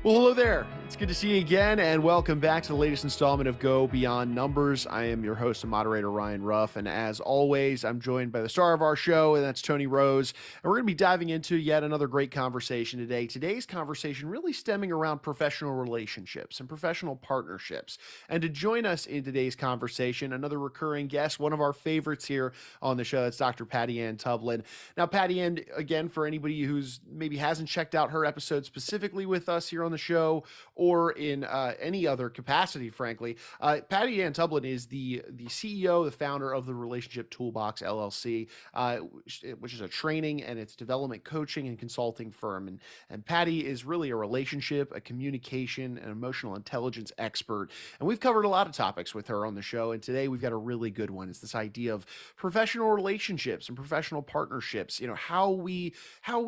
Well, hello there. It's good to see you again, and welcome back to the latest installment of Go Beyond Numbers. I am your host and moderator, Ryan Ruff, and as always, I'm joined by the star of our show, and that's Tony Rose. And we're going to be diving into yet another great conversation today. Today's conversation really stemming around professional relationships and professional partnerships. And to join us in today's conversation, another recurring guest, one of our favorites here on the show, that's Dr. Ann Tublin. Now, Ann, again, for anybody who's maybe hasn't checked out her episode specifically with us here on the show or in any other capacity, frankly, Ann Tublin is the CEO, the founder of the Relationship Toolbox LLC, which is a training and it's development coaching and consulting firm. And Patty is really a relationship, a communication, and emotional intelligence expert. And we've covered a lot of topics with her on the show. And today we've got a really good one. It's this idea of professional relationships and professional partnerships. You know, how we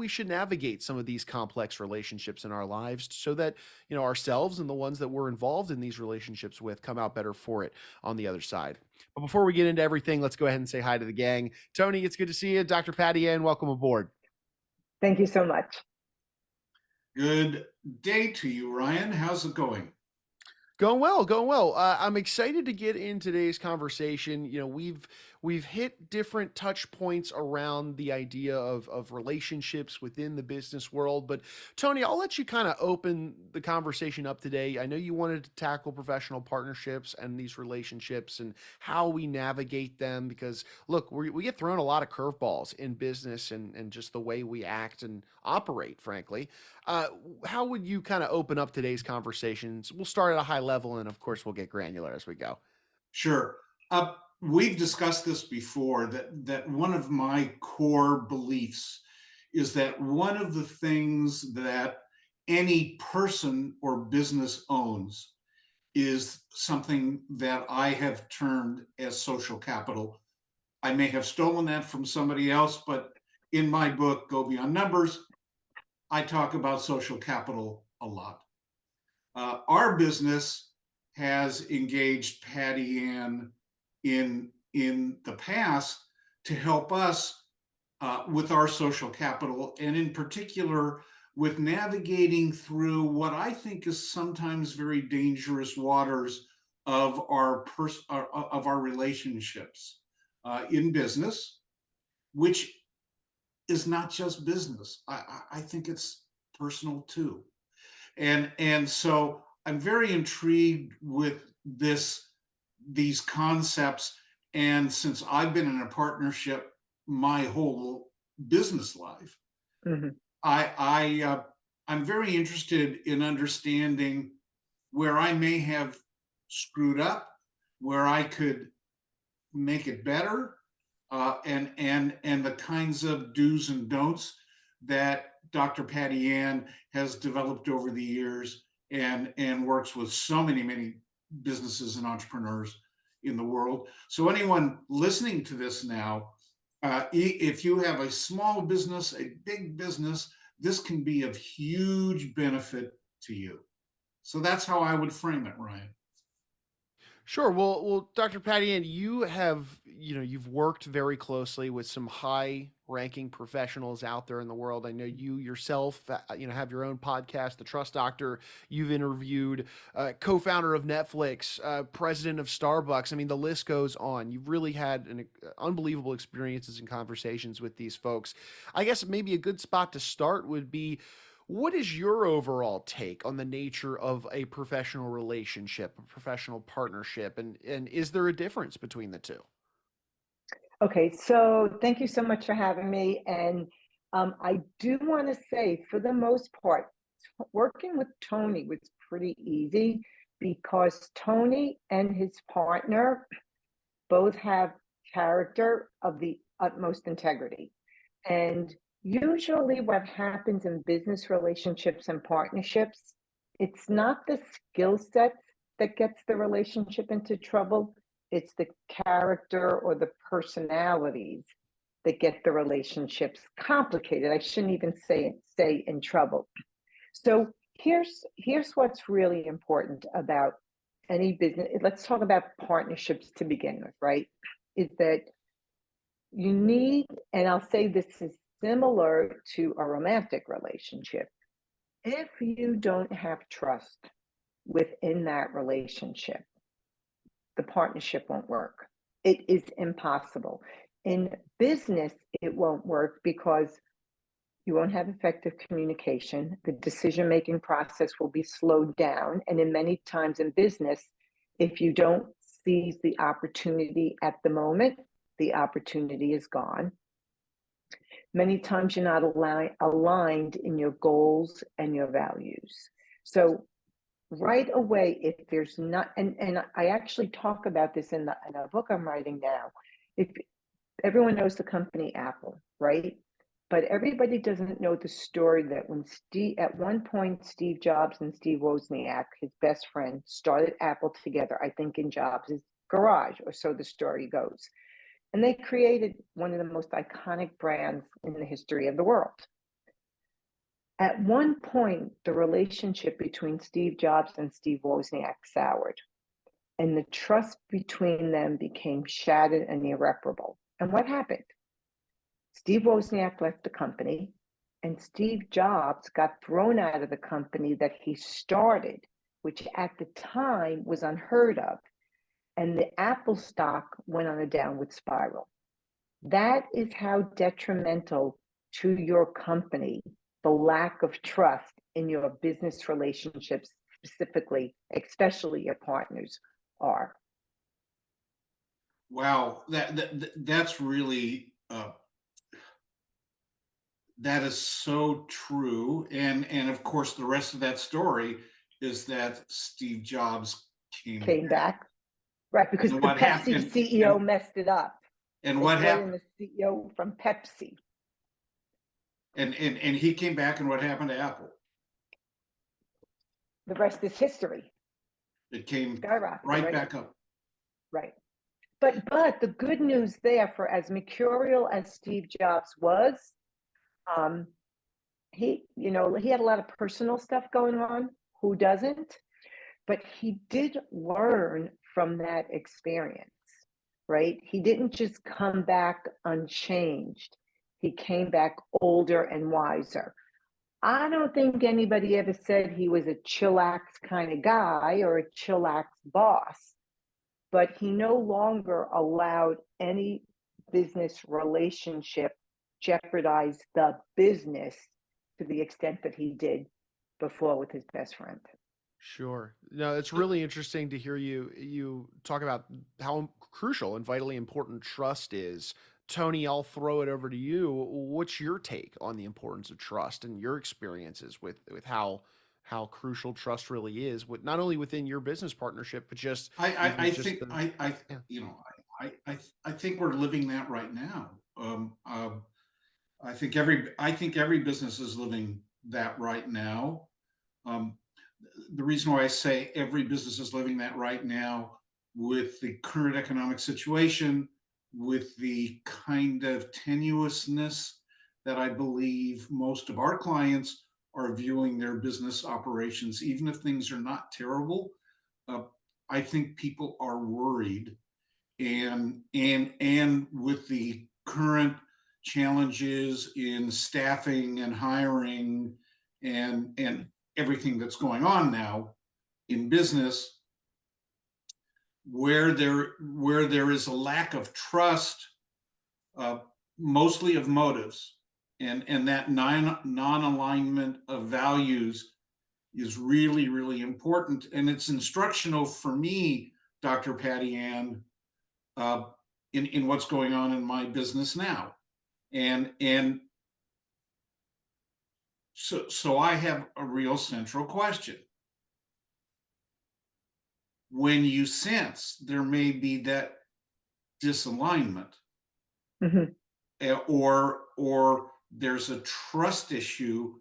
should navigate some of these complex relationships in our lives so that, you know, ourselves and the ones that we're involved in these relationships with come out better for it on the other side. But before we get into everything, let's go ahead and say hi to the gang. Tony, it's good to see you. Dr. Ann, welcome aboard. Thank you so much. Good day to you, Ryan. How's it going? Going well. I'm excited to get in today's conversation. You know, we've hit different touch points around the idea of relationships within the business world. But Tony, I'll let you kind of open the conversation up today. I know you wanted to tackle professional partnerships and these relationships and how we navigate them, because look, we get thrown a lot of curveballs in business and just the way we act and operate, frankly. How would you kind of open up today's conversations? We'll start at a high level, and of course, we'll get granular as we go. Sure. We've discussed this before, that one of my core beliefs is that one of the things that any person or business owns is something that I have termed as social capital. I may have stolen that from somebody else, but in my book, Go Beyond Numbers, I talk about social capital a lot. Our business has engaged Ann in the past to help us with our social capital, and in particular with navigating through what I think is sometimes very dangerous waters of our relationships in business, which is not just business. I think it's personal too. And so I'm very intrigued with these concepts. And since I've been in a partnership my whole business life, Mm-hmm. I'm very interested in understanding where I may have screwed up, where I could make it better, and the kinds of do's and don'ts that Dr. Ann has developed over the years and works with so many businesses and entrepreneurs in the world. So anyone listening to this now, if you have a small business, a big business, this can be of huge benefit to you. So that's how I would frame it, Ryan. Sure. Well, Dr. Ann, you've worked very closely with some high-ranking professionals out there in the world. I know you yourself, have your own podcast, The Trust Doctor. You've interviewed co-founder of Netflix, president of Starbucks. I mean, the list goes on. You've really had unbelievable experiences and conversations with these folks. I guess maybe a good spot to start would be, what is your overall take on the nature of a professional relationship, a professional partnership, and is there a difference between the two? Okay, so thank you so much for having me. And I do want to say, for the most part, working with Tony was pretty easy because Tony and his partner both have character of the utmost integrity. And usually what happens in business relationships and partnerships, it's not the skill set that gets the relationship into trouble, it's the character or the personalities that get the relationships complicated. I shouldn't even say in trouble. So here's what's really important about any business. Let's talk about partnerships to begin with, right? Is that you need, and I'll say this is similar to a romantic relationship, If you don't have trust within that relationship, the partnership won't work. It is impossible. In business, it won't work because you won't have effective communication. The decision-making process will be slowed down. And in many times in business, if you don't seize the opportunity at the moment, the opportunity is gone. Many times you're not aligned in your goals and your values. So right away, if there's not, and I actually talk about this in a book I'm writing now. If everyone knows the company Apple, right? But everybody doesn't know the story that at one point, Steve Jobs and Steve Wozniak, his best friend, started Apple together, I think in Jobs' garage, or so the story goes. And they created one of the most iconic brands in the history of the world. At one point, the relationship between Steve Jobs and Steve Wozniak soured, and the trust between them became shattered and irreparable. And what happened? Steve Wozniak left the company, and Steve Jobs got thrown out of the company that he started, which at the time was unheard of. And the Apple stock went on a downward spiral. That is how detrimental to your company the lack of trust in your business relationships, specifically, especially your partners, are. Wow, that's really that is so true. And of course, the rest of that story is that Steve Jobs Came back, right? Because and the what Pepsi happened CEO messed it up. and They what brought in happened the CEO from Pepsi. and he came back, and what happened to Apple? The rest is history. It came Skyrocketed, right right? back up. Right. But the good news there, for as mercurial as Steve Jobs was, he had a lot of personal stuff going on. Who doesn't? But he did learn from that experience, right? He didn't just come back unchanged. He came back older and wiser. I don't think anybody ever said he was a chillax kind of guy or a chillax boss, but he no longer allowed any business relationship jeopardize the business to the extent that he did before with his best friend. Sure. No, it's really interesting to hear you talk about how crucial and vitally important trust is. Tony, I'll throw it over to you. What's your take on the importance of trust and your experiences with how crucial trust really is, with not only within your business partnership, but just even I just think the yeah. I think we're living that right now. I think every business is living that right now. Um, the reason why I say every business is living that right now, with the current economic situation, with the kind of tenuousness that I believe most of our clients are viewing their business operations, even if things are not terrible, uh, I think people are worried, and with the current challenges in staffing and hiring and everything that's going on now in business, where there is a lack of trust, uh, mostly of motives, and that non-alignment of values is really, really important. And it's instructional for me, Dr. Patty Ann, uh, in what's going on in my business now. And so I have a real central question. When you sense there may be that disalignment, Mhm. or there's a trust issue,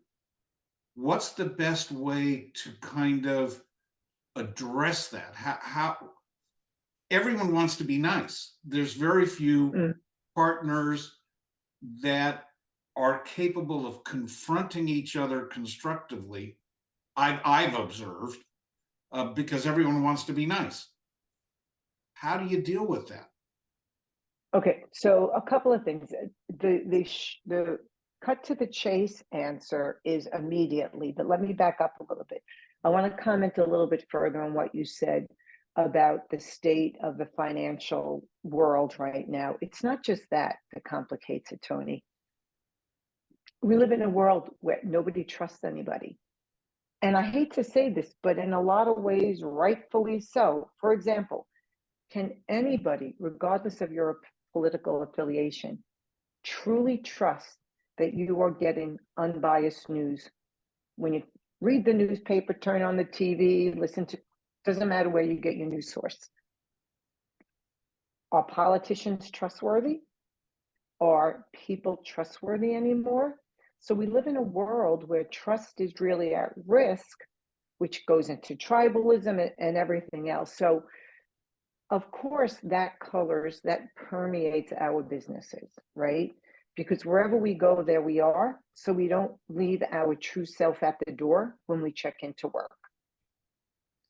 what's the best way to kind of address that? How everyone wants to be nice. There's very few Mm. partners that are capable of confronting each other constructively. I've observed, because everyone wants to be nice. How do you deal with that? Okay, so a couple of things. The cut to the chase answer is immediately, but let me back up a little bit. I want to comment a little bit further on what you said about the state of the financial world right now. It's not just that complicates it, Tony. We live in a world where nobody trusts anybody. And I hate to say this, but in a lot of ways, rightfully so. For example, can anybody, regardless of your political affiliation, truly trust that you are getting unbiased news? When you read the newspaper, turn on the TV, listen to, doesn't matter where you get your news source. Are politicians trustworthy? Are people trustworthy anymore? So we live in a world where trust is really at risk, which goes into tribalism and everything else. So of course that colors, that permeates our businesses, right? Because wherever we go, there we are. So we don't leave our true self at the door when we check into work.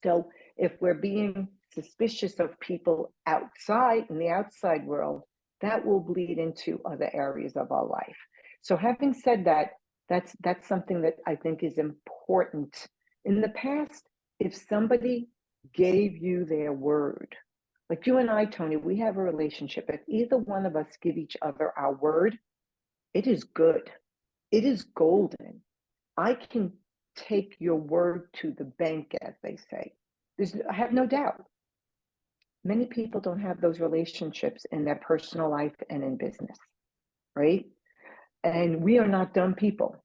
So if we're being suspicious of people outside in the outside world, that will bleed into other areas of our life. So having said that, that's something that I think is important. In the past, if somebody gave you their word, like you and I, Tony, we have a relationship. If either one of us give each other our word, it is good. It is golden. I can take your word to the bank, as they say. I have no doubt. Many people don't have those relationships in their personal life and in business, right? And we are not dumb people,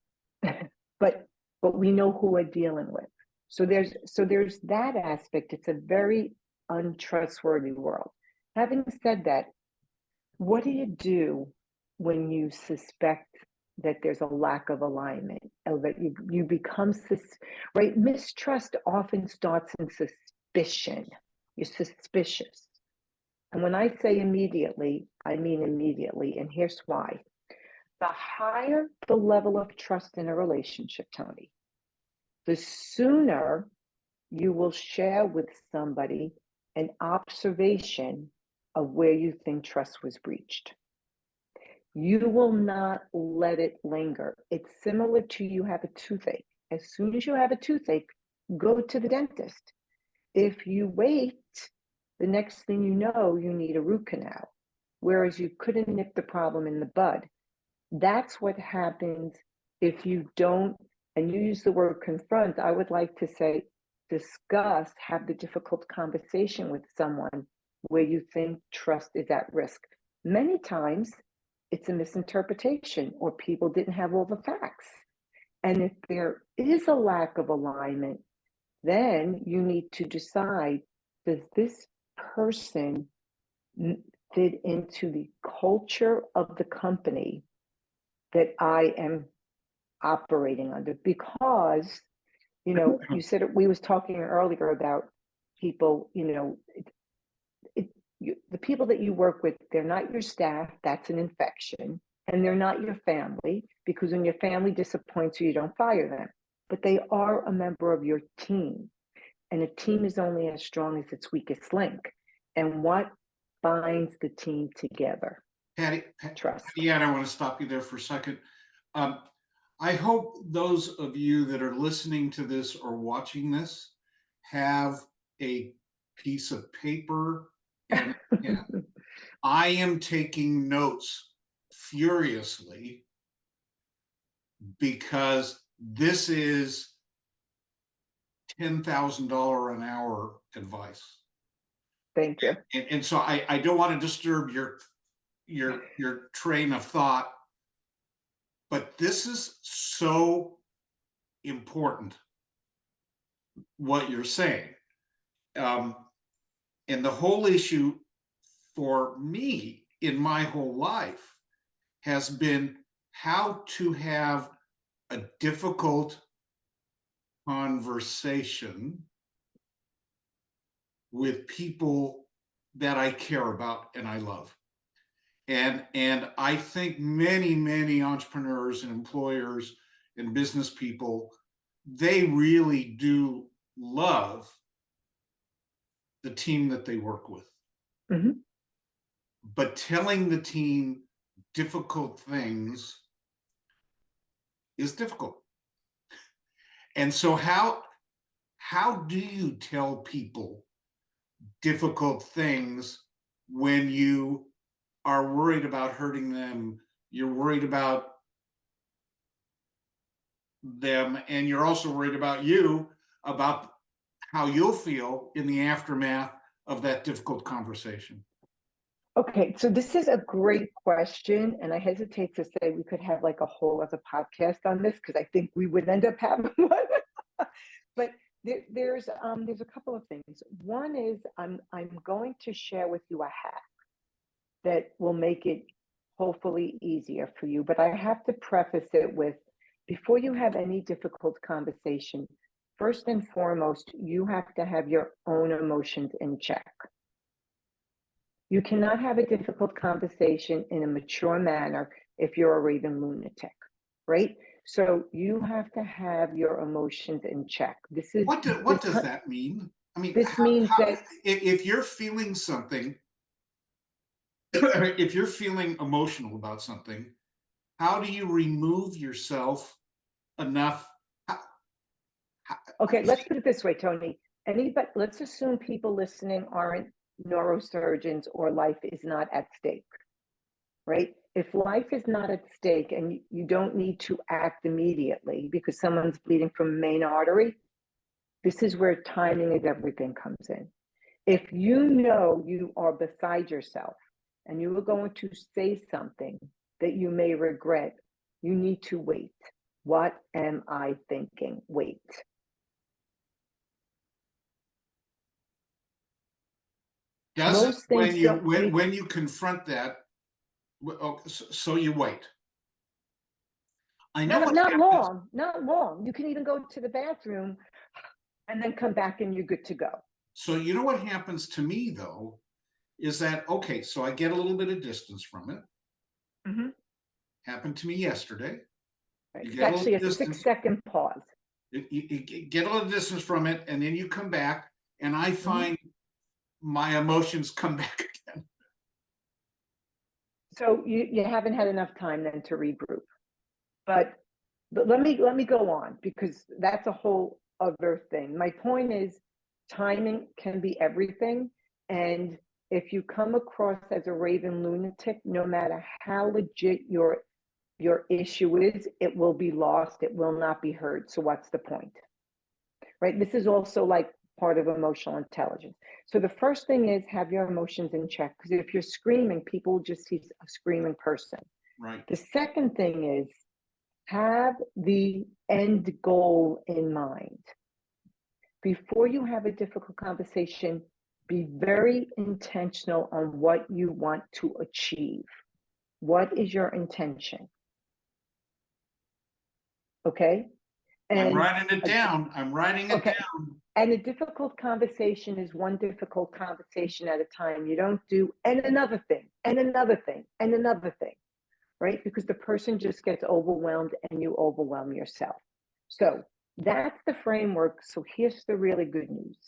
but we know who we're dealing with. So there's that aspect. It's a very untrustworthy world. Having said that, what do you do when you suspect that there's a lack of alignment, or that you become right? Mistrust often starts in suspicion. You're suspicious. And when I say immediately, I mean immediately. And here's why. The higher the level of trust in a relationship, Tony, the sooner you will share with somebody an observation of where you think trust was breached. You will not let it linger. It's similar to you have a toothache. As soon as you have a toothache, go to the dentist. If you wait, the next thing you know, you need a root canal, whereas you couldn't nip the problem in the bud. That's what happens if you don't, and you use the word confront. I would like to say discuss, have the difficult conversation with someone where you think trust is at risk. Many times it's a misinterpretation, or people didn't have all the facts. And if there is a lack of alignment, then you need to decide, does this person fit into the culture of the company that I am operating under? Because, you said we was talking earlier about people, the people that you work with, they're not your staff, that's an infection, and they're not your family, because when your family disappoints you, you don't fire them, but they are a member of your team. And a team is only as strong as its weakest link. And what binds the team together? Patty, Trust. yeah, and I want to stop you there for a second. I hope those of you that are listening to this or watching this have a piece of paper and pen. I am taking notes furiously because this is $10,000 an hour advice. Thank you. And so I don't want to disturb your train of thought, but this is so important, what you're saying. And the whole issue for me in my whole life has been how to have a difficult conversation with people that I care about and I love. And I think many entrepreneurs and employers and business people, they really do love the team that they work with. Mm-hmm. But telling the team difficult things is difficult. And so how do you tell people difficult things when you are worried about hurting them, you're worried about them, and you're also worried about you, about how you'll feel in the aftermath of that difficult conversation? Okay, so this is a great question, and I hesitate to say we could have like a whole other podcast on this because I think we would end up having one. But there's a couple of things. One is I'm going to share with you a hack that will make it hopefully easier for you. But I have to preface it with, before you have any difficult conversation, first and foremost, you have to have your own emotions in check. You cannot have a difficult conversation in a mature manner if you're a raving lunatic, right? So you have to have your emotions in check. What does that mean? I mean, this means that if you're feeling something, if you're feeling emotional about something, how do you remove yourself enough? How, okay, let's put it this way, Tony. Anybody, let's assume people listening aren't neurosurgeons or life is not at stake, right? If life is not at stake and you don't need to act immediately because someone's bleeding from a main artery, this is where timing is everything comes in. If you know you are beside yourself and you are going to say something that you may regret, you need to wait. What am I thinking? Wait. doesn't Most things don't need. when you confront that, so you wait. I know what Not happens. long, not long. You can even go to the bathroom and then come back and you're good to go. So you know what happens to me though is that, okay, so I get a little bit of distance from it. Mm-hmm. Happened to me yesterday. Right. You It's get a little actually a distance. 6-second pause. You get a little distance from it, and then you come back, and I Mm-hmm. find my emotions come back again. So you haven't had enough time then to regroup. But let me go on because that's a whole other thing. My point is timing can be everything. And if you come across as a raving lunatic, no matter how legit your issue is, it will be lost. It will not be heard. So what's the point? Right? This is also like part of emotional intelligence. So the first thing is have your emotions in check, because if you're screaming, people just see a screaming person. Right. The second thing is have the end goal in mind. Before you have a difficult conversation, be very intentional on what you want to achieve. What is your intention? Okay? I'm And writing it down. I'm writing it okay. down. And a difficult conversation is one difficult conversation at a time. You don't do and another thing, and another thing, and another thing, right? Because the person just gets overwhelmed and you overwhelm yourself. So that's the framework. So here's the really good news.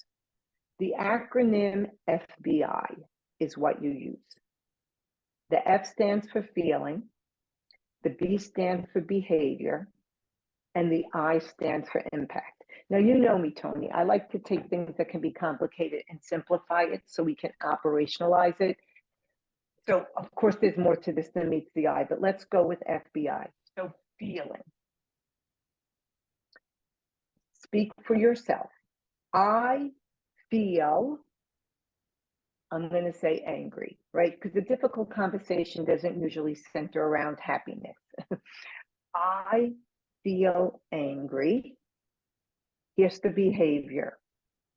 The acronym FBI is what you use. The F stands for feeling, the B stands for behavior, and the I stands for impact. Now, you know me, Tony. I like to take things that can be complicated and simplify it so we can operationalize it. So, of course, there's more to this than meets the eye, but let's go with FBI. So, feeling. Speak for yourself. I feel, I'm going to say angry, right? Because the difficult conversation doesn't usually center around happiness. I feel angry. Here's the behavior.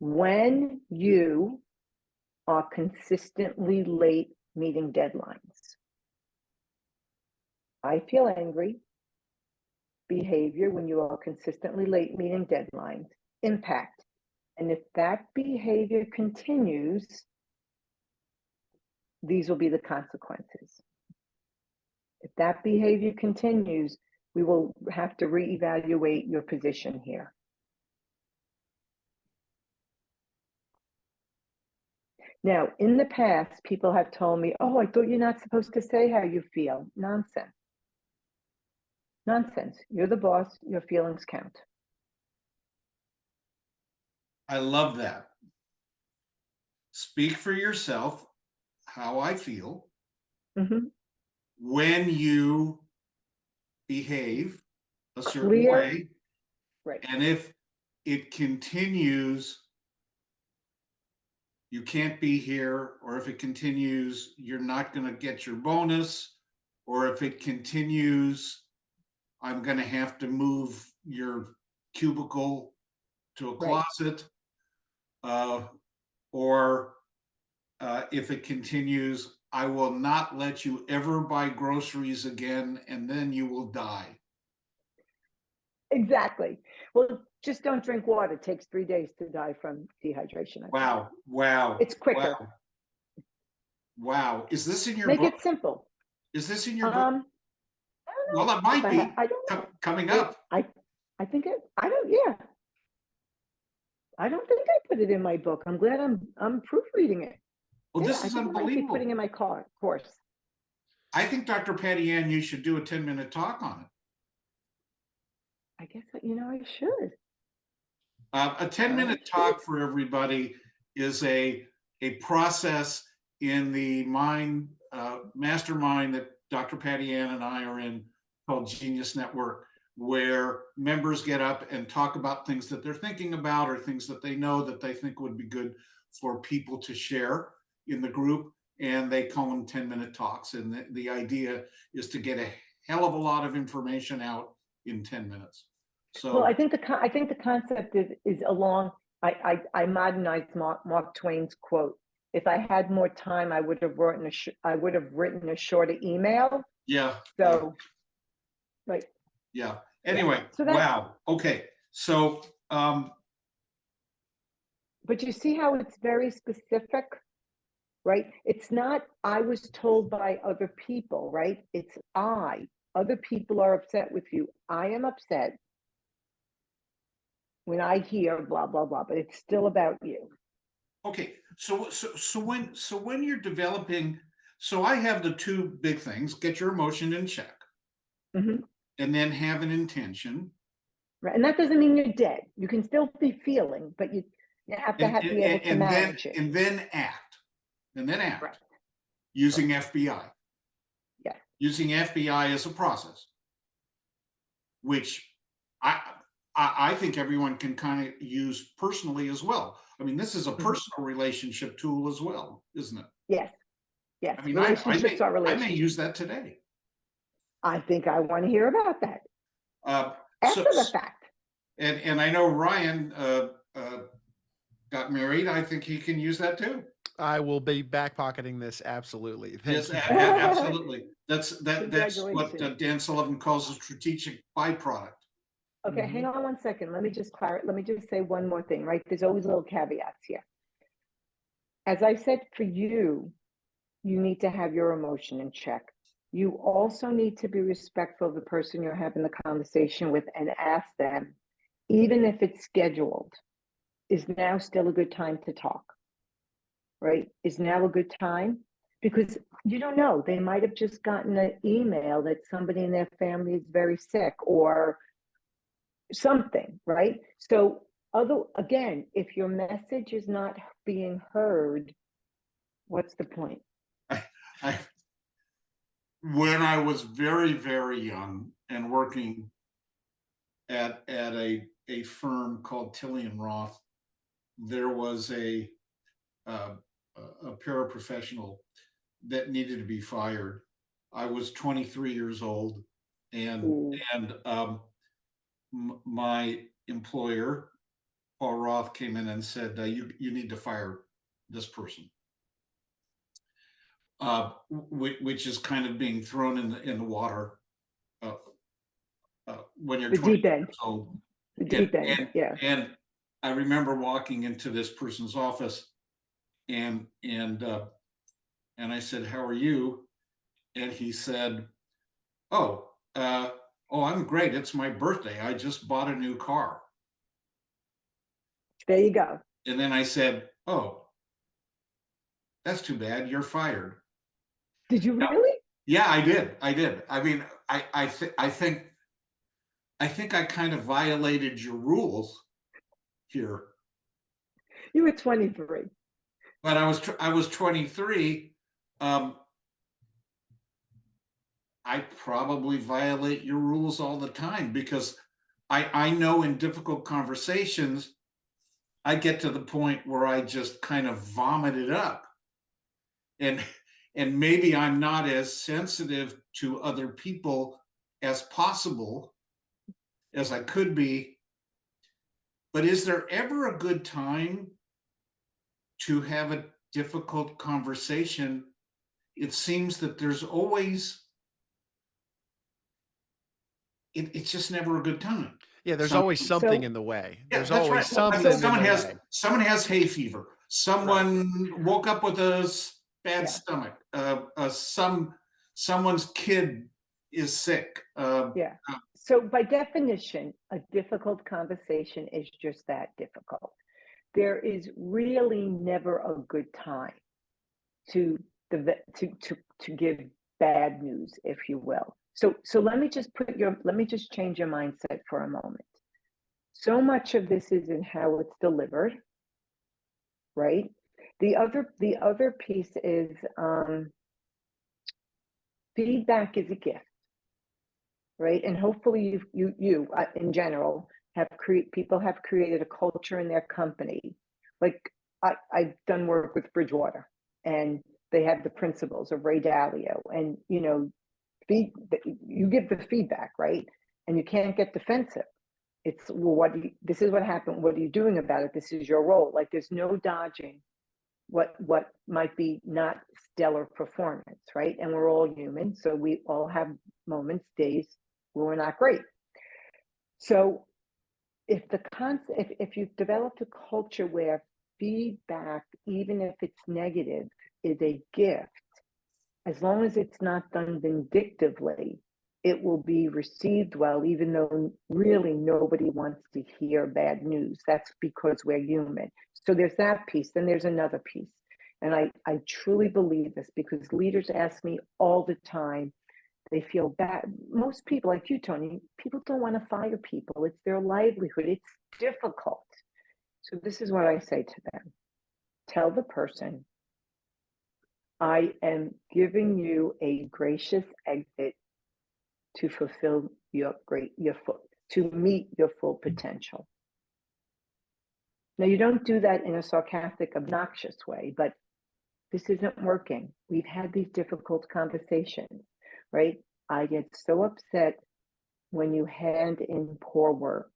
When you are consistently late meeting deadlines, I feel angry. Behavior, when you are consistently late meeting deadlines. Impact. And if that behavior continues, these will be the consequences. If that behavior continues, we will have to reevaluate your position here. Now, in the past, people have told me, oh, I thought you're not supposed to say how you feel. Nonsense. Nonsense. You're the boss. Your feelings count. I love that. Speak for yourself, how I feel. Mm-hmm. When you behave a certain Clear. way, Right. and if it continues, you can't be here, or if it continues, you're not going to get your bonus, or if it continues, I'm going to have to move your cubicle to a Right. closet, or if it continues, I will not let you ever buy groceries again, and then you will die. Exactly. Well, just don't drink water. It takes 3 days to die from dehydration. I think. Wow, wow. It's quicker. Wow. Wow. Is this in your Make book? it simple. Is this in your book? I don't know. Well, it might be I don't know. coming up. I think it. I don't. Yeah. I don't think I put it in my book. I'm glad I'm proofreading it. Well, Yeah, this I is think I might be putting unbelievable. in my course. I think, Dr. Patty Ann, you should do a 10-minute talk on it. I guess I should. A 10-minute talk for everybody is a process in the mastermind that Dr. Patty Ann and I are in, called Genius Network, where members get up and talk about things that they're thinking about, or things that they know that they think would be good for people to share in the group, and they call them 10-minute talks. And the idea is to get a hell of a lot of information out in 10 minutes. Well, So I think the concept is along. I modernized Mark Twain's quote. If I had more time, I would have written a shorter email. yeah. So, right. Yeah. Anyway, So wow. Okay. So, but you see how it's very specific, right? It's not, I was told by other people, right? It's other people are upset with you. I am upset when I hear blah, blah, blah, but it's still about you. okay. So when you're developing, so I have the two big things: get your emotion in check, Mm-hmm. and then have an intention. Right. And that doesn't mean you're dead. You can still be feeling, but you have to be able to manage it. And then act. Right. Using FBI. Yes. Using FBI as a process, which I think everyone can kind of use personally as well. I mean, this is a personal relationship tool as well, isn't it? Yes. Yes. I mean, Relationships are relationships. I may use that today. I think I want to hear about that So, after the fact. and I know Ryan got married. I think he can use that too. I will be back pocketing this. Absolutely. Thank you. Absolutely. That's what Congratulations. Dan Sullivan calls a strategic byproduct. Okay, hang on 1 second. Let me just say one more thing, right? There's always little caveats here. As I said, for you, you need to have your emotion in check. You also need to be respectful of the person you're having the conversation with and ask them, even if it's scheduled, is now still a good time to talk? Right? Is now a good time? Because you don't know, they might have just gotten an email that somebody in their family is very sick or something, right? So again, if your message is not being heard, what's the point? When I was very, very young and working at a firm called Tilly and Roth, there was a paraprofessional that needed to be fired. I was 23 years old, and my employer, Paul Roth, came in and said, "You need to fire this person," which is kind of being thrown in the water when you're 20 years old. The deep end, yeah. And I remember walking into this person's office, and I said, "How are you?" And he said, "Oh, I'm great. It's my birthday. I just bought a new car." There you go. And then I said, "Oh, that's too bad. You're fired." Did you really? Yeah, I did. I mean, I think I think I kind of violated your rules here, You were 23. but I was 23. Um, I probably violate your rules all the time because I know in difficult conversations, I get to the point where I just kind of vomit it up. And and maybe I'm not as sensitive to other people as possible as I could be. But is there ever a good time to have a difficult conversation? It seems that there's always it's just never a good time. Yeah, there's Some always something So, in the way. Yeah, There's that's always right. something in so the way. Someone has hay fever. Right. Someone woke up with a bad yeah, stomach. Someone's kid is sick. yeah. So by definition, a difficult conversation is just that, difficult. There is really never a good time to to give bad news, if you will. So let me just change your mindset for a moment. So much of this is in how it's delivered, right? The other piece is, feedback is a gift, right? And hopefully in general people have created a culture in their company. Like, I've done work with Bridgewater, and they have the principles of Ray Dalio, and you give the feedback, right? And you can't get defensive. It's, well, this is what happened. What are you doing about it? This is your role. Like, there's no dodging what might be not stellar performance, right? And we're all human, so we all have moments, days where we're not great. So if you've developed a culture where feedback, even if it's negative, is a gift, as long as it's not done vindictively, it will be received well, even though really nobody wants to hear bad news. That's because we're human. So there's that piece. Then there's another piece. And I truly believe this, because leaders ask me all the time. They feel bad. Most people, like you, Tony, people don't want to fire people. It's their livelihood. It's difficult. So this is what I say to them. Tell the person, I am giving you a gracious exit to fulfill to meet your full potential. Now, you don't do that in a sarcastic, obnoxious way, but this isn't working. We've had these difficult conversations, right? I get so upset when you hand in poor work.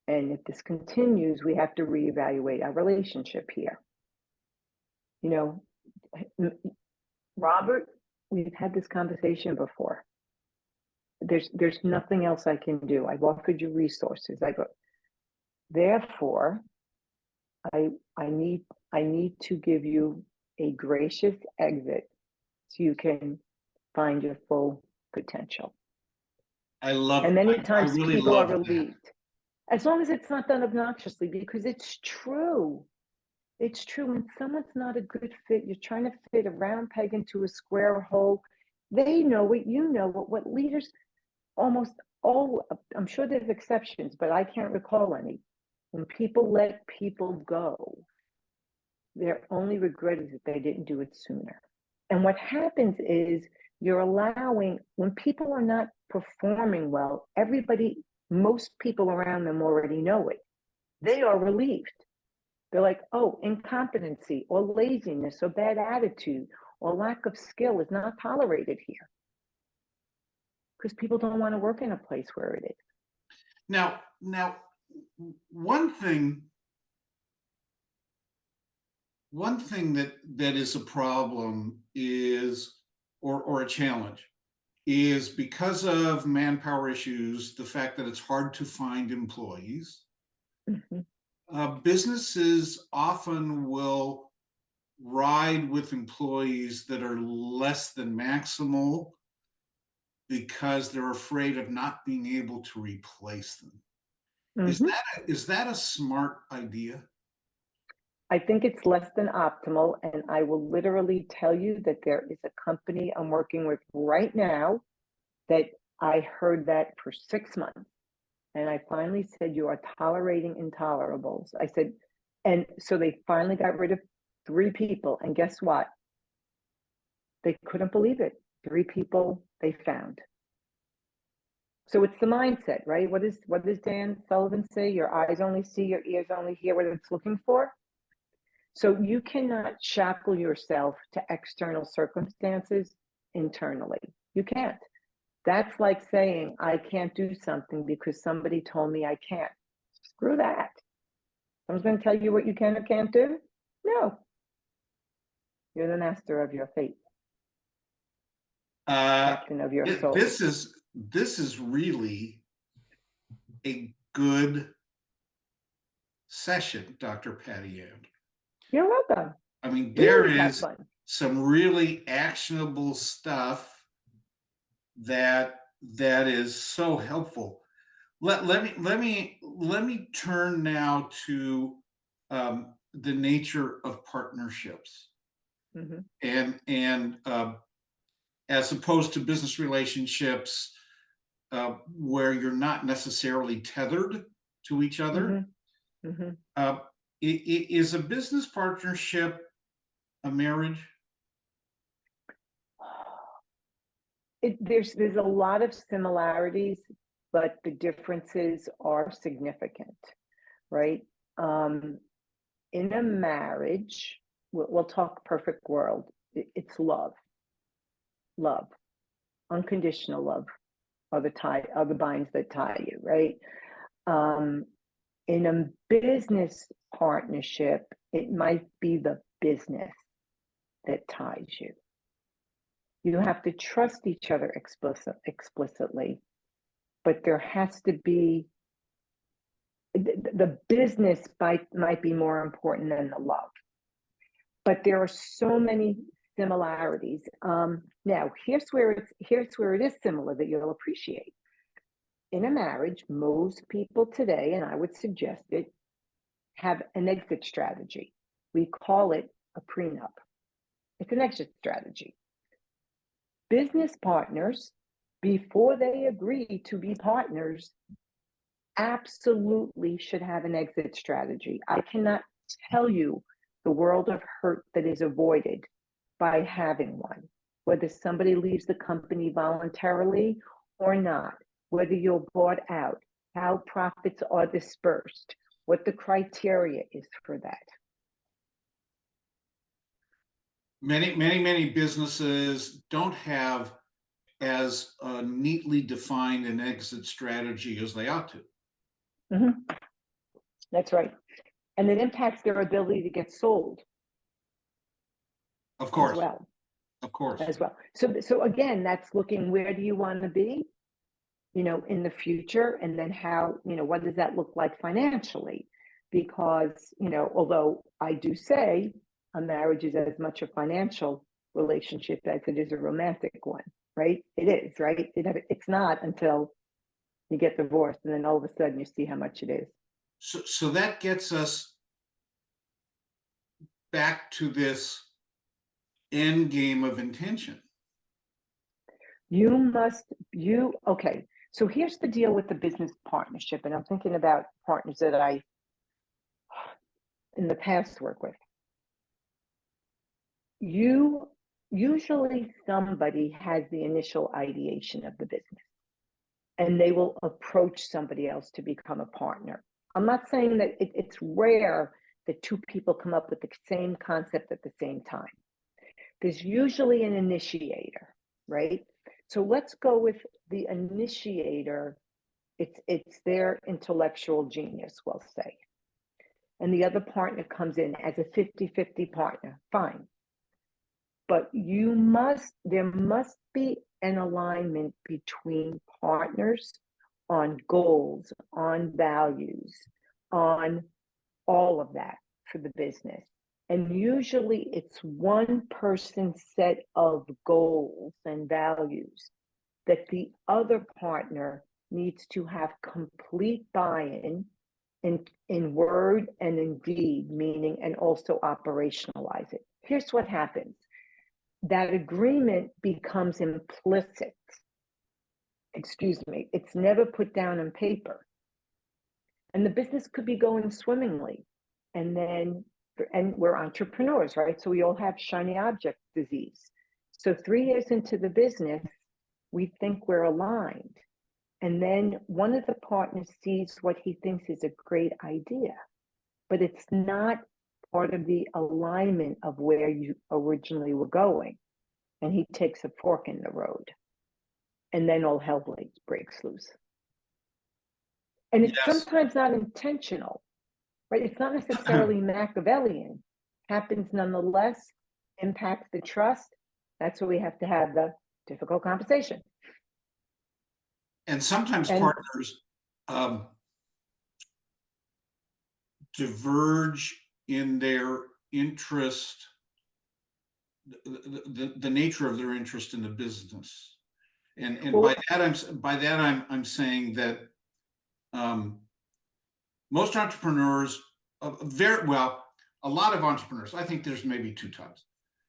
And if this continues, we have to reevaluate our relationship here. You know, Robert, we've had this conversation before. There's nothing else I can do. I've offered you resources. Therefore, I need to give you a gracious exit so you can find your full potential. And many I times really people are love that. relieved, as long as it's not done obnoxiously, because it's true. It's true. When someone's not a good fit, you're trying to fit a round peg into a square hole. They know it, you know what leaders almost all, I'm sure there's exceptions, but I can't recall any. When people let people go, their only regret is that they didn't do it sooner. And what happens is, you're allowing, when people are not performing well, most people around them already know it. They are relieved. They're like, oh, incompetency or laziness or bad attitude or lack of skill is not tolerated here, because people don't want to work in a place where it is. Now, one thing that is a problem is, or a challenge, is because of manpower issues, the fact that it's hard to find employees. Mhm. Businesses often will ride with employees that are less than maximal because they're afraid of not being able to replace them. Mhm. Is that a smart idea? I think it's less than optimal, and I will literally tell you that there is a company I'm working with right now that I heard that for 6 months. And I finally said, you are tolerating intolerables. I said, and so they finally got rid of 3 people. And guess what? They couldn't believe it. 3 people they found. So it's the mindset, right? What does Dan Sullivan say? Your eyes only see, your ears only hear what it's looking for. So you cannot shackle yourself to external circumstances internally. You can't. That's like saying, I can't do something because somebody told me I can't. Screw that. Someone's going to tell you what you can or can't do? No. You're the master of your fate, captain of your soul. This is really a good session, Dr. Patty Ann. You're welcome. I mean, We there always have is fun. some really actionable stuff that is so helpful. Let me turn now to the nature of partnerships, Mhm. and as opposed to business relationships where you're not necessarily tethered to each other. Mhm. Mhm. Is a business partnership a marriage? There's a lot of similarities, but the differences are significant, right? Um, in a marriage, we'll talk perfect world. It's love, love, unconditional love are the binds that tie you, right? Um, in a business partnership, it might be the business that ties you. You have to trust each other explicitly, but there has to be the business might be more important than the love. But there are so many similarities. Now, here's where it is similar that you'll appreciate. In a marriage, most people today, and I would suggest it, have an exit strategy. We call it a prenup. It's an exit strategy. Business partners, before they agree to be partners, absolutely should have an exit strategy. I cannot tell you the world of hurt that is avoided by having one, whether somebody leaves the company voluntarily or not, whether you're bought out, how profits are dispersed, what the criteria is for that. Many businesses don't have as neatly defined an exit strategy as they ought to. Mm-hmm. That's right. And it impacts their ability to get sold. Of course. As well. Of course. As well. So again, that's looking, where do you want to be, in the future? And then how, what does that look like financially? Because, although I do say a marriage is as much a financial relationship as it is a romantic one, right? It is, right? It's not until you get divorced and then all of a sudden you see how much it is. So that gets us back to this end game of intention. Okay. So here's the deal with the business partnership. And I'm thinking about partners that I, in the past, work with. Usually somebody has the initial ideation of the business and they will approach somebody else to become a partner. I'm not saying that it's rare that 2 people come up with the same concept at the same time. There's usually an initiator, right? So let's go with the initiator. It's their intellectual genius, we'll say. And the other partner comes in as a 50-50 partner. Fine. But there must be an alignment between partners on goals, on values, on all of that for the business. And usually it's one person's set of goals and values that the other partner needs to have complete buy-in in word and in deed, meaning, and also operationalize it. Here's what happens. That agreement becomes implicit. excuse me, it's never put down on paper. And the business could be going swimmingly. And then, and we're entrepreneurs, right? So we all have shiny object disease. So 3 years into the business, we think we're aligned. And then one of the partners sees what he thinks is a great idea, but it's not part of the alignment of where you originally were going. And he takes a fork in the road. And then all hell breaks loose. And it's Yes. sometimes not intentional, right? It's not necessarily Machiavellian. Happens nonetheless, impacts the trust. That's where we have to have the difficult conversation. And sometimes partners diverge in their interest, the nature of their interest in the business. And well, by that I'm saying that most entrepreneurs, a lot of entrepreneurs, I think there's maybe two types.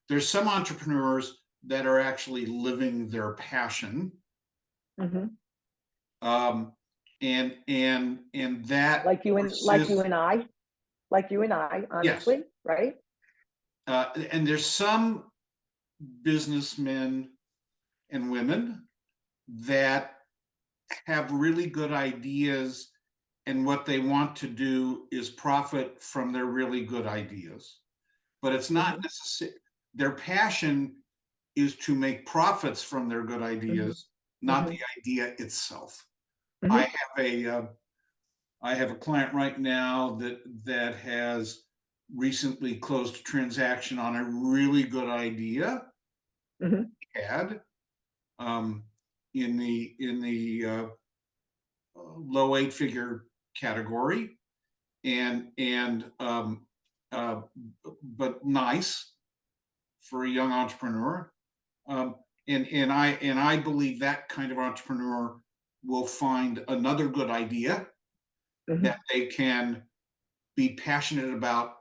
There's some entrepreneurs that are actually living their passion. Mm-hmm. And that, like you and I, honestly, yes. Right? And there's some businessmen and women that have really good ideas, and what they want to do is profit from their really good ideas. But it's not necessary. Their passion is to make profits from their good ideas, not the idea itself. I have a client right now that has recently closed a transaction on a really good idea he had in the low 8-figure category, but nice for a young entrepreneur. And I believe that kind of entrepreneur will find another good idea that they can be passionate about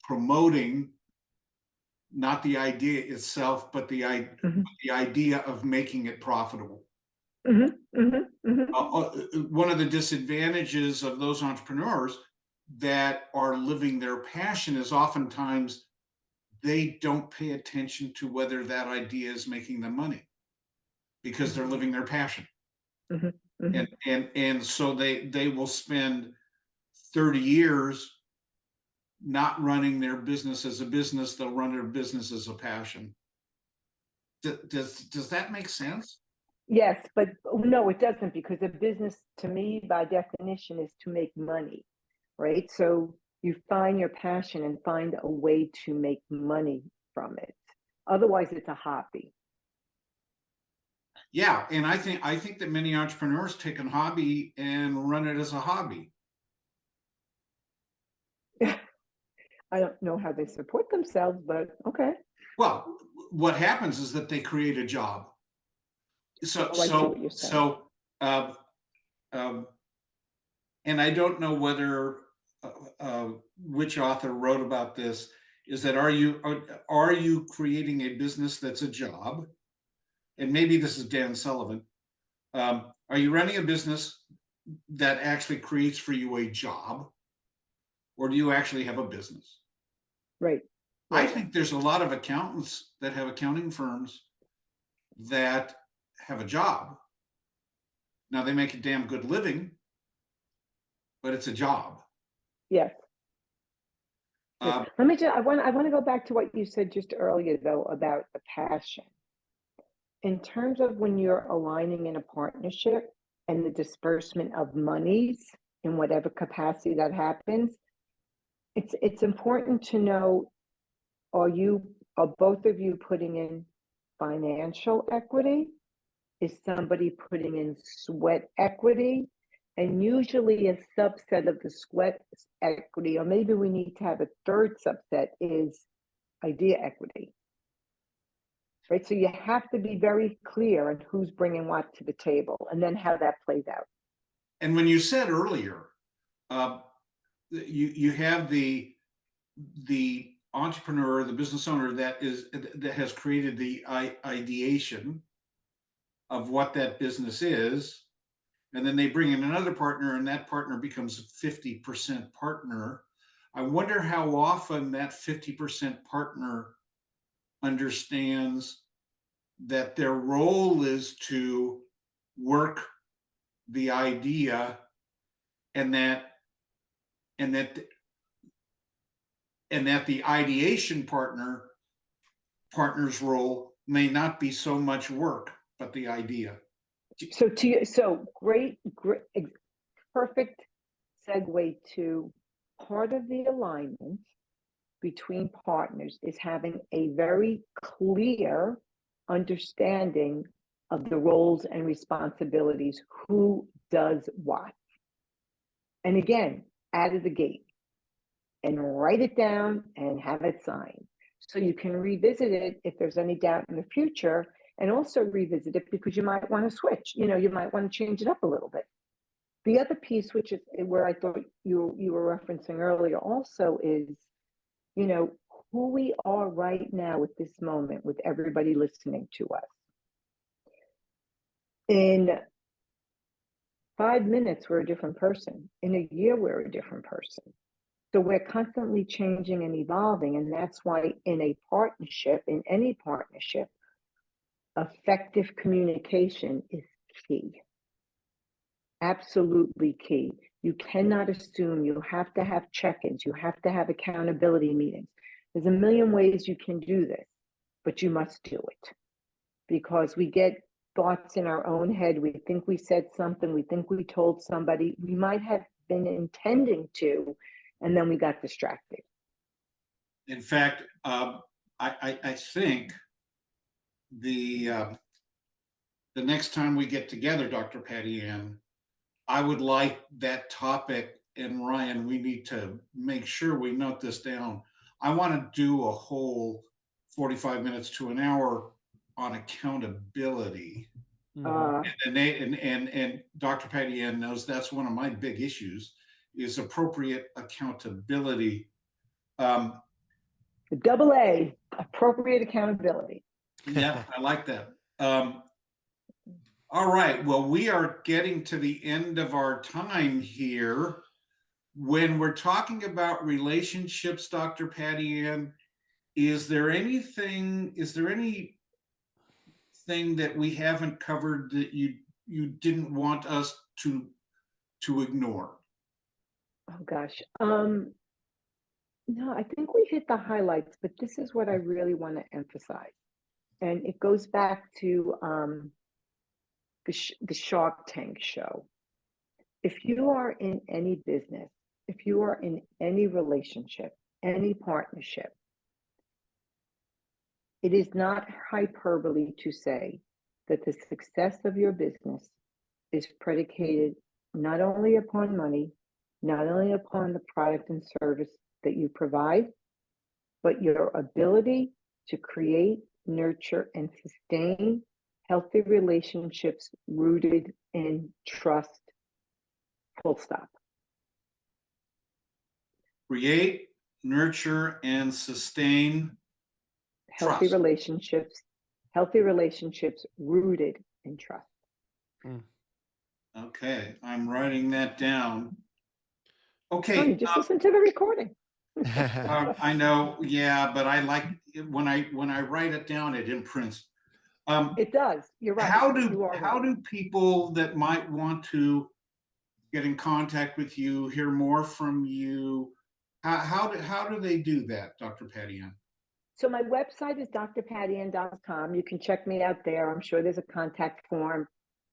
promoting, not the idea itself, but the idea of making it profitable. One of the disadvantages of those entrepreneurs that are living their passion is oftentimes they don't pay attention to whether that idea is making them money, because they're living their passion. And so they will spend 30 years not running their business as a business. They'll run their business as a passion. Does that make sense? Yes, but no, it doesn't, because a business, to me, by definition, is to make money, right? So you find your passion and find a way to make money from it. Otherwise, it's a hobby. Yeah, and I think that many entrepreneurs take a hobby and run it as a hobby. I don't know how they support themselves, but okay. Well, what happens is that they create a job. And I don't know whether which author wrote about this. Is that are you creating a business that's a job? And maybe this is Dan Sullivan. Are you running a business that actually creates for you a job, or do you actually have a business? Right. I think there's a lot of accountants that have accounting firms that have a job. Now, they make a damn good living, but it's a job. Yes. Let me just, I want to go back to what you said just earlier, though, about the passion. In terms of when you're aligning in a partnership and the disbursement of monies in whatever capacity that happens, it's important to know, are both of you putting in financial equity? Is somebody putting in sweat equity? And usually a subset of the sweat equity, or maybe we need to have a third subset, is idea equity. Right? So you have to be very clear on who's bringing what to the table, and then how that plays out. And when you said earlier, you have the entrepreneur, the business owner that has created the ideation, of what that business is, and then they bring in another partner, and that partner becomes a 50% partner. I wonder how often that 50% partner understands that their role is to work the idea, and that and that and that the ideation partner's role may not be so much work, but the idea. So great, perfect segue to part of the alignment between partners is having a very clear understanding of the roles and responsibilities, who does what. And again, out of the gate, and write it down and have it signed. So you can revisit it if there's any doubt in the future, and also revisit it because you might want to switch. You might want to change it up a little bit. The other piece, which is where I thought you were referencing earlier also, is, who we are right now at this moment with everybody listening to us. In 5 minutes, we're a different person. In a year, we're a different person. So we're constantly changing and evolving. And that's why in a partnership, in any partnership, effective communication is key. Absolutely key. You cannot assume. You have to have check-ins. You have to have accountability meetings. There's a million ways you can do this, but you must do it, because we get thoughts in our own head. We think we said something. We think we told somebody. We might have been intending to, and then we got distracted. In fact, I think the next time we get together, Dr. Patty Ann, I would like that topic, and Ryan, we need to make sure we note this down. I want to do a whole 45 minutes to an hour on accountability. And Dr. Patty Ann knows that's one of my big issues, is appropriate accountability. Double A, appropriate accountability. Yeah, I like that. All right. Well, we are getting to the end of our time here. When we're talking about relationships, Dr. Patty Ann, is there anything that we haven't covered that you didn't want us to ignore? Oh gosh. No, I think we hit the highlights, but this is what I really want to emphasize. And it goes back to the Shark Tank show. If you are in any business, if you are in any relationship, any partnership, it is not hyperbole to say that the success of your business is predicated not only upon money, not only upon the product and service that you provide, but your ability to create, nurture, and sustain healthy relationships rooted in trust. Full stop. Create, nurture, and sustain healthy relationships rooted in trust. Okay, I'm writing that down. Okay. Oh, you just listen to the recording. I know, yeah, but I like when I write it down, it imprints. It does. You're right. How do people that might want to get in contact with you, hear more from you, how do they do that, Dr. Patty Ann? So my website is drpattyann.com. You can check me out there. I'm sure there's a contact form.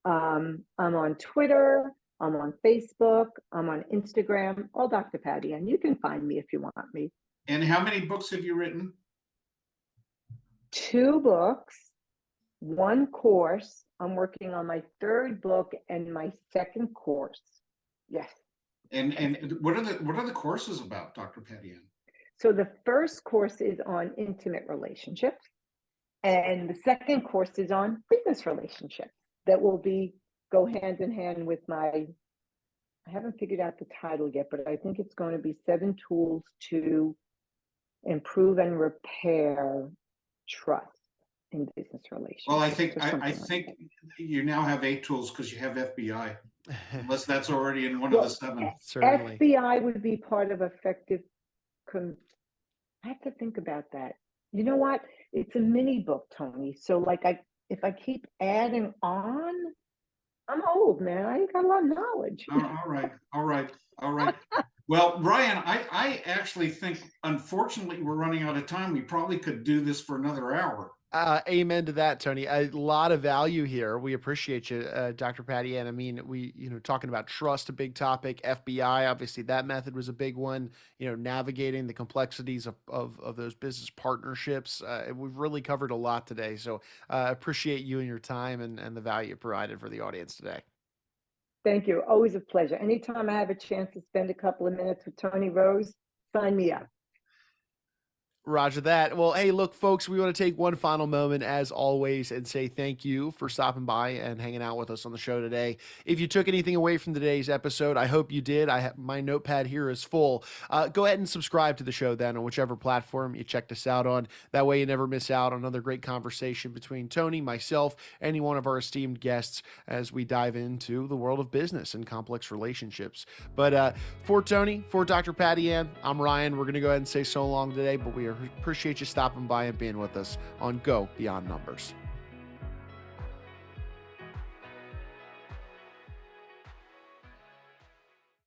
I'm on Twitter. I'm on Facebook. I'm on Instagram. All Dr. Patty Ann. You can find me if you want me. And how many books have you written? 2 books, 1 course. I'm working on my 3rd book and my 2nd course. Yes. And what are the courses about, Dr. Patty Ann? So the first course is on intimate relationships, and the 2nd course is on business relationships. That will go hand in hand with I haven't figured out the title yet, but I think it's going to be 7 tools to improve and repair trust. in business Well, relationships or I something like think that. you now have 8 tools because you have FBI, unless that's already in one of the Well, 7. Certainly. FBI would be part of effective com I have to think about that. You know what? It's a mini book, Tony. So like if I keep adding on, I'm old, man. I ain't got a lot of knowledge. All right, all right, all right. Well, Ryan, I actually think, unfortunately, we're running out of time. We probably could do this for another hour. Amen to that, Tony. A lot of value here. We appreciate you, Dr. Patty Ann. I mean, talking about trust, a big topic. FBI, obviously, that method was a big one. Navigating the complexities of those business partnerships. We've really covered a lot today. So, appreciate you and your time and the value provided for the audience today. Thank you. Always a pleasure. Anytime I have a chance to spend a couple of minutes with Tony Rose, sign me up. Roger that. Well, hey, look, folks, we want to take one final moment, as always, and say thank you for stopping by and hanging out with us on the show today. If you took anything away from today's episode, I hope you did. My notepad here is full. Go ahead and subscribe to the show then on whichever platform you checked us out on. That way, you never miss out on another great conversation between Tony, myself, any one of our esteemed guests as we dive into the world of business and complex relationships. But for Tony, for Dr. Patty Ann, I'm Ryan. We're going to go ahead and say so long today, but we appreciate you stopping by and being with us on Go Beyond Numbers.